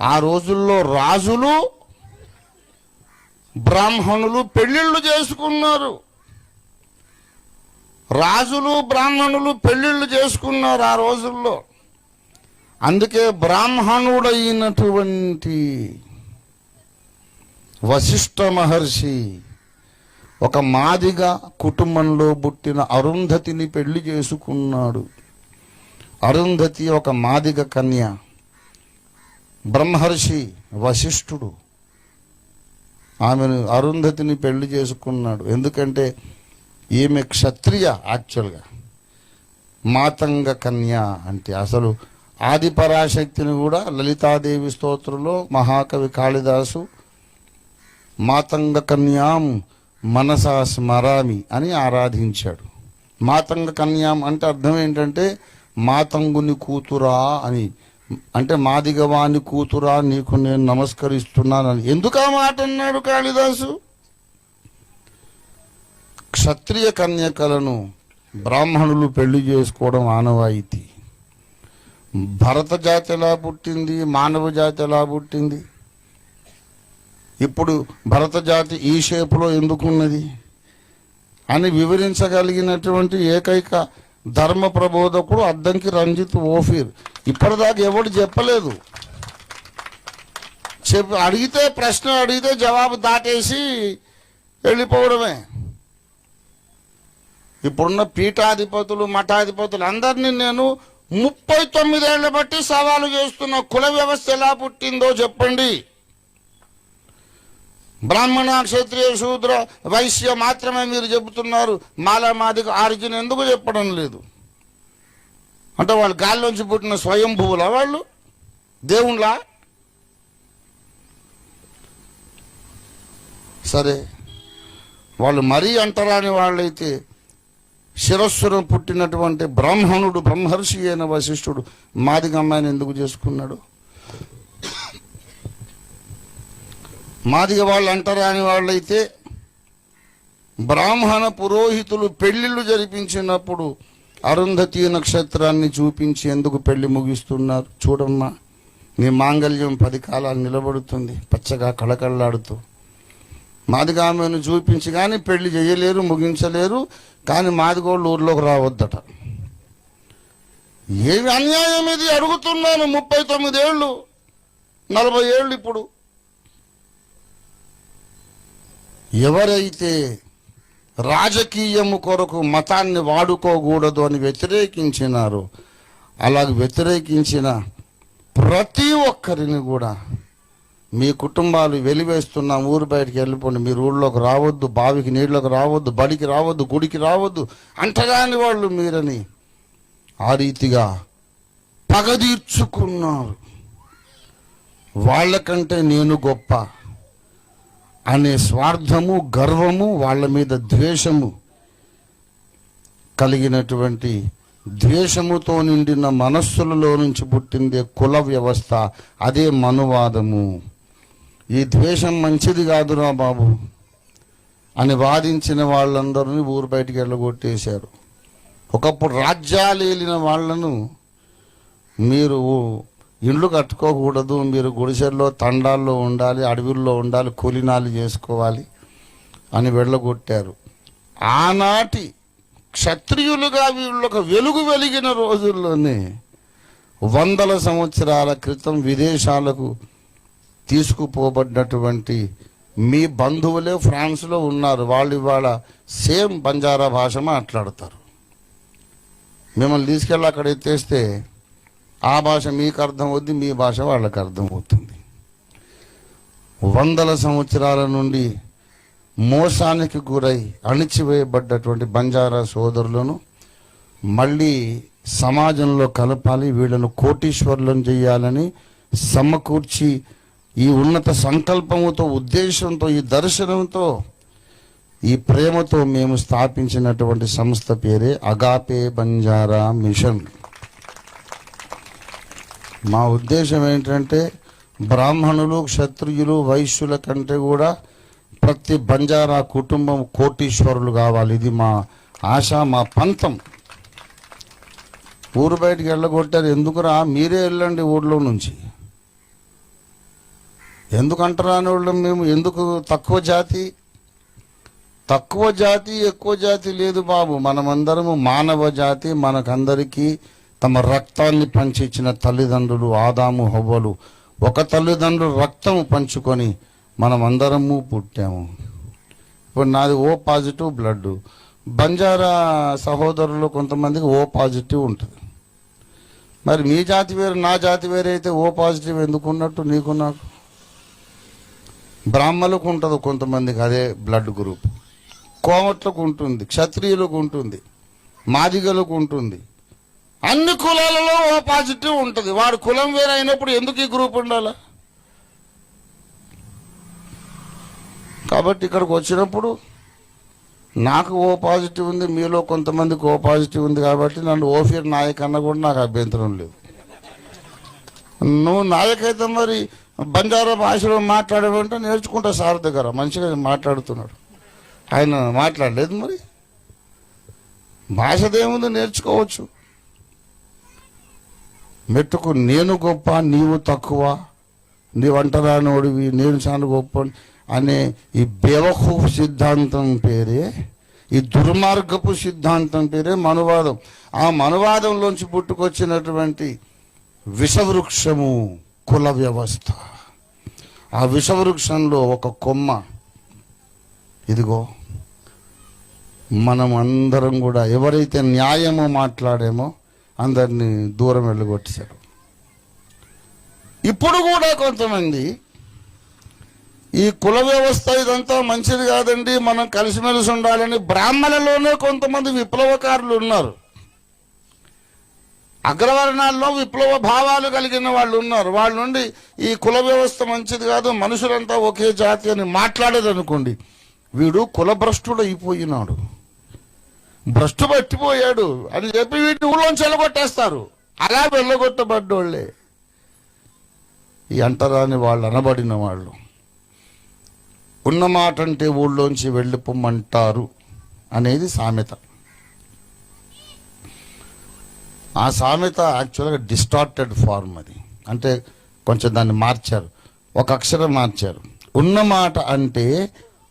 ఆ రోజుల్లో రాజులు బ్రాహ్మణులు పెళ్ళిళ్ళు చేసుకున్నారు. రాజులు బ్రాహ్మణులు పెళ్ళిళ్ళు చేసుకున్నారు ఆ రోజుల్లో. అందుకే బ్రాహ్మణుడైనటువంటి వశిష్ఠ మహర్షి ఒక మాదిగ కుటుంబంలో పుట్టిన అరుంధతిని పెళ్లి చేసుకున్నాడు. అరుంధతి ఒక మాదిగ కన్య. బ్రహ్మర్షి వశిష్ఠుడు ఆమెను అరుంధతిని పెళ్లి చేసుకున్నాడు. ఎందుకంటే ఈమె క్షత్రియ. యాక్చువల్గా మాతంగ కన్య అంటే అసలు ఆదిపరాశక్తిని కూడా లలితాదేవి స్తోత్రంలో మహాకవి కాళిదాసు మాతంగ కన్యాం మనసా స్మరామి అని ఆరాధించాడు. మాతంగ కన్యాం అంటే అర్థం ఏంటంటే మాతంగుని కూతురా అని, అంటే మాదిగవాని కూతురా నీకు నేను నమస్కరిస్తున్నానని. ఎందుకు ఆ మాట అన్నాడు కాళిదాసు? క్షత్రియ కన్యకలను బ్రాహ్మణులు పెళ్లి చేసుకోవడం ఆనవాయితీ. భరత జాతి ఎలా పుట్టింది, మానవ జాతి ఎలా పుట్టింది, ఇప్పుడు భరత జాతి ఈ షేపులో ఎందుకున్నది అని వివరించగలిగినటువంటి ఏకైక ధర్మ ప్రబోధకుడు అద్దంకి రంజిత్ ఓఫీర్. ఇప్పటిదాకా ఎవడు చెప్పలేదు. అడిగితే ప్రశ్న అడిగితే జవాబు దాటేసి వెళ్ళిపోవడమే. ఇప్పుడున్న పీఠాధిపతులు మఠాధిపతులు అందరినీ నేను 39 ఏళ్ల బట్టి సవాలు చేస్తున్న కుల వ్యవస్థ ఎలా పుట్టిందో చెప్పండి. బ్రాహ్మణ క్షత్రియ శూద్ర వైశ్య మాత్రమే మీరు చెబుతున్నారు, మాలా మాదిగ ఆరిజిన్ ఎందుకు చెప్పడం లేదు? అంటే వాళ్ళు గాల్లోంచి పుట్టిన స్వయంభువులా, వాళ్ళు దేవుళ్ళా? సరే, వాళ్ళు మరీ అంటరాని వాళ్ళైతే శిరస్సును పుట్టినటువంటి బ్రాహ్మణుడు బ్రహ్మర్షి అయిన వశిష్ఠుడు మాదిగ అమ్మాయిని ఎందుకు చేసుకున్నాడు? మాదిగ వాళ్ళు అంటరాని వాళ్ళైతే బ్రాహ్మణ పురోహితులు పెళ్లిళ్ళు జరిపించినప్పుడు అరుంధతి నక్షత్రాన్ని చూపించి ఎందుకు పెళ్లి ముగిస్తున్నారు? చూడమ్మా, నీ మాంగళ్యం 10 కాలాలు నిలబడుతుంది పచ్చగా కళకళలాడుతూ. మాదిగ ఆమెను చూపించి కానీ పెళ్లి చేయలేరు, ముగించలేరు. కానీ మాదిగోళ్ళు ఊర్లోకి రావద్దట. ఏమి అన్యాయం ఇది అడుగుతున్నాను. 39 ఏళ్ళు 40 ఏళ్ళు. ఇప్పుడు ఎవరైతే రాజకీయము కొరకు మతాన్ని వాడుకోకూడదు అని వ్యతిరేకించినారో, అలాగ వ్యతిరేకించిన ప్రతి ఒక్కరిని కూడా మీ కుటుంబాలు వెలివేస్తున్నాం, ఊరు బయటికి వెళ్ళిపోండి, మీరు ఊళ్ళోకి రావద్దు, బావికి నీళ్ళకి రావద్దు, బడికి రావద్దు, గుడికి రావద్దు అంటరాని వాళ్ళు మీరని ఆ రీతిగా పగదీర్చుకున్నారు. వాళ్ళకంటే నేను గొప్ప అనే స్వార్థము, గర్వము, వాళ్ళ మీద ద్వేషము కలిగినటువంటి ద్వేషముతో నిండిన మనస్సులలో నుంచి పుట్టిందే కుల వ్యవస్థ. అదే మనువాదము. ఈ ద్వేషం మంచిది కాదురా బాబు అని వాదించిన వాళ్ళందరినీ ఊరు బయటికి వెళ్ళగొట్టేశారు. ఒకప్పుడు రాజ్యాలు ఏలిన వాళ్లను మీరు ఇండ్లు కట్టుకోకూడదు, మీరు గుడిసెల్లో తండాల్లో ఉండాలి, అడవుల్లో ఉండాలి, కూలినాలు చేసుకోవాలి అని వెళ్ళగొట్టారు. ఆనాటి క్షత్రియులుగా వీళ్ళొక వెలుగు వెలిగిన రోజుల్లోనే 100 సంవత్సరాల క్రితం విదేశాలకు తీసుకుపోబడ్డటువంటి మీ బంధువులే ఫ్రాన్స్లో ఉన్నారు. వాళ్ళు ఇవాళ సేమ్ బంజారా భాష మాట్లాడతారు. మిమ్మల్ని తీసుకెళ్ళి అక్కడ ఎత్తేస్తే ఆ భాష మీకు అర్థం అవుద్ది, మీ భాష వాళ్ళకి అర్థం అవుతుంది. 100 సంవత్సరాల నుండి మోసానికి గురై అణిచివేయబడ్డటువంటి బంజారా సోదరులను మళ్ళీ సమాజంలో కలపాలి, వీళ్ళను కోటీశ్వరులను చేయాలని సమకూర్చి ఈ ఉన్నత సంకల్పముతో, ఉద్దేశంతో, ఈ దర్శనంతో, ఈ ప్రేమతో మేము స్థాపించినటువంటి సంస్థ పేరే అగాపే బంజారా మిషన్. మా ఉద్దేశం ఏంటంటే బ్రాహ్మణులు, క్షత్రియులు, వైశ్యుల కంటే కూడా ప్రతి బంజారా కుటుంబం కోటీశ్వరులు కావాలి. ఇది మా ఆశ, మా పంతం. ఊరు బయటికి వెళ్ళగొట్టారు. ఎందుకురా, మీరే వెళ్ళండి ఊర్లో నుంచి. ఎందుకు అంటారా అని వాళ్ళు మేము? ఎందుకు తక్కువ జాతి ఎక్కువ జాతి లేదు బాబు. మనమందరము మానవ జాతి. మనకందరికీ తమ రక్తాన్ని పంచి ఇచ్చిన తల్లిదండ్రులు ఆదాము హవ్వలు ఒక తల్లిదండ్రులు రక్తము పంచుకొని మనమందరము పుట్టాము. ఇప్పుడు నాది ఓ పాజిటివ్ బ్లడ్. బంజారా సహోదరులు కొంతమందికి ఓ పాజిటివ్ ఉంటుంది. మరి మీ జాతి వేరు నా జాతి వేరే అయితే ఓ పాజిటివ్ ఎందుకు ఉన్నట్టు నీకు నాకు? బ్రాహ్మణులకు ఉంటుంది కొంతమందికి అదే బ్లడ్ గ్రూప్, కోమట్లకు ఉంటుంది, క్షత్రియులకు ఉంటుంది, మాదిగలకు ఉంటుంది. అన్ని కులాలలో ఓ పాజిటివ్ ఉంటుంది. వాడు కులం వేరే అయినప్పుడు ఎందుకు ఈ గ్రూప్ ఉండాలి? కాబట్టి ఇక్కడికి వచ్చినప్పుడు నాకు ఓ పాజిటివ్ ఉంది, మీలో కొంతమందికి ఓ పాజిటివ్ ఉంది. కాబట్టి నన్ను ఓఫీర్ నాయక్ అన్న కూడా నాకు అభ్యంతరం లేదు. నువ్వు నాయక్ అయితే మరి బంజారా భాషలో మాట్లాడమంటే నేర్చుకుంటా. సార్ దగ్గర మంచిగా మాట్లాడుతున్నాడు, ఆయన మాట్లాడలేదు. మరి భాషదేముంది, నేర్చుకోవచ్చు. మెట్టుకు నేను గొప్ప నీవు తక్కువ, నీవంటరానోడివి నేను చాలా గొప్ప అనే ఈ బేవఖూఫ్ సిద్ధాంతం పేరే, ఈ దుర్మార్గపు సిద్ధాంతం పేరే మనువాదం. ఆ మనువాదంలోంచి పుట్టుకొచ్చినటువంటి విషవృక్షము కుల వ్యవస్థ. ఆ విషవృక్షంలో ఒక కొమ్మ ఇదిగో మనం అందరం కూడా ఎవరైతే న్యాయమో మాట్లాడేమో అందరినీ దూరం వెళ్ళగొట్టేశారు. ఇప్పుడు కూడా కొంతమంది ఈ కుల వ్యవస్థ ఇదంతా మంచిది కాదండి, మనం కలిసిమెలిసి ఉండాలని బ్రాహ్మణులలోనే కొంతమంది విప్లవకారులు ఉన్నారు. అగ్రవర్ణాల్లో విప్లవ భావాలు కలిగిన వాళ్ళు ఉన్నారు. వాళ్ళ నుండి ఈ కుల వ్యవస్థ మంచిది కాదు, మనుషులంతా ఒకే జాతి అని మాట్లాడేదనుకోండి, వీడు కులభ్రష్టుడు అయిపోయినాడు, భ్రష్టు పట్టిపోయాడు అని చెప్పి వీటిని ఊళ్ళోంచి వెళ్ళగొట్టేస్తారు. అలా వెళ్ళగొట్టబడ్డోళ్ళే ఈ అంటరాని వాళ్ళు, అనబడిన వాళ్ళు. ఉన్నమాట అంటే ఊళ్ళోంచి వెళ్ళిపోమ్మంటారు అనేది సామెత. ఆ సామెత యాక్చువల్గా డిస్టార్టెడ్ ఫార్మ్. అది అంటే కొంచెం దాన్ని మార్చారు, ఒక అక్షరం మార్చారు. ఉన్నమాట అంటే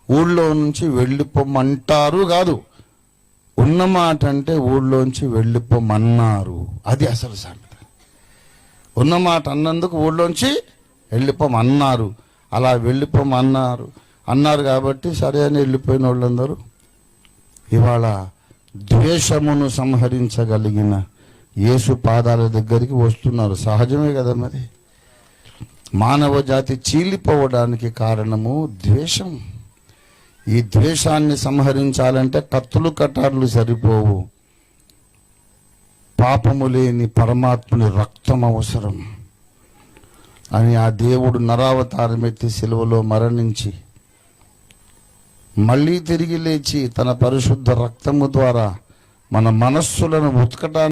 ఊళ్ళో నుంచి వెళ్ళిపోమంటారు కాదు, ఉన్నమాట అంటే ఊళ్ళోంచి వెళ్ళిపోమన్నారు. అది అసలు సామెత. ఉన్నమాట అన్నందుకు ఊళ్ళోంచి వెళ్ళిపోమన్నారు. అలా అన్నారు కాబట్టి సరే అని వెళ్ళిపోయిన వాళ్ళందరూ ఇవాళ ద్వేషమును సంహరించగలిగిన యేసు పాదాల దగ్గరికి వస్తున్నారు. సహజమే కదా. మరి మానవ జాతి చీలిపోవడానికి కారణము ద్వేషం. ఈ ద్వేషాన్ని సంహరించాలంటే కత్తులు కటార్లు సరిపోవు, పాపము లేని పరమాత్ముని రక్తం అవసరం అని ఆ దేవుడు నరావతారం ఎత్తి సిలువలో మరణించి మళ్ళీ తిరిగి లేచి తన పరిశుద్ధ రక్తము ద్వారా మన మనస్సులను ఉతకటానికి